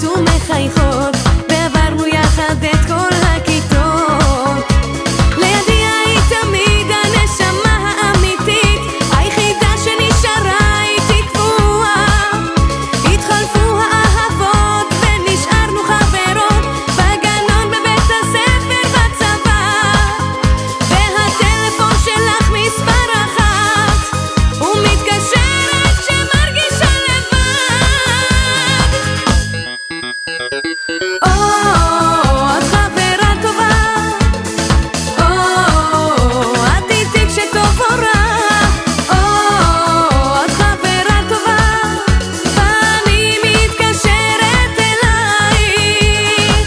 שמחות ומחייכות, ועברנו יחד את כל הכיתות. לידי היית תמיד הנשמה האמיתית, היחידה שנשארה איתי קבועה. התחלפו האהבות ונשארנו חברות, בגנון, בבית הספר, בצבא. והטלפון שלך מספר אחת, ומתקשרת כשמרגישה לבד. את חברה טובה, את איתי כשטוב או רע. את חברה טובה, ואני מתקשרת אלייך.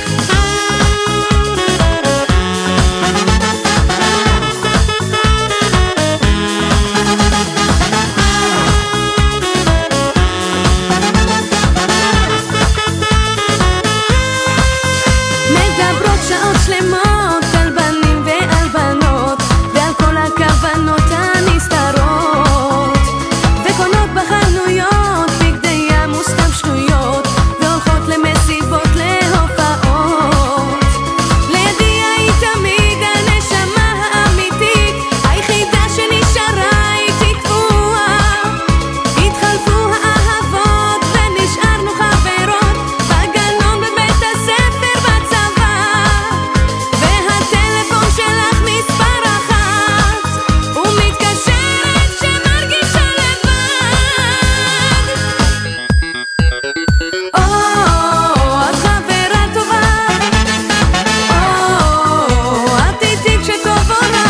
מדברות שעות שלמות על בנים ועל בנות, ועל כל הכוונות הנסתרות, וקונות בחנויות בגדי ים וסתם שטויות, והולכות למסיבות, להופעות. לידי היית תמיד הנשמה האמיתית, היחידה שנשארה איתי קבועה. התחלפו האהבות ונשארנו חברות, בגנון, בבית הספר, בצבא. והטלפון שלך מספר אחת, ומתקשרת כשמרגישה לבד. את חברה טובה, את איתי כשטוב או רע.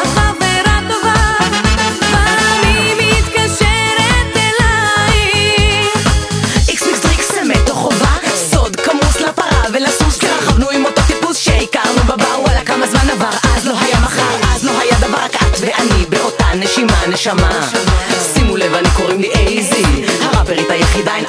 את חברה טובה, ואני מתקשרת אלייך. איקס מיקס טריקס זה מתוך חובה, סוד כמוס לפרה ולסוס, כי רכבנו עם אותו טיפוס שהכרנו בבר. וואלה כמה זמן עבר, אז לא היה מחר, אז לא היה דבר, רק את ואני באותה נשימה נשמה. שימו לב, אני קוראים לי אייזי, הראפרית היחידה, אין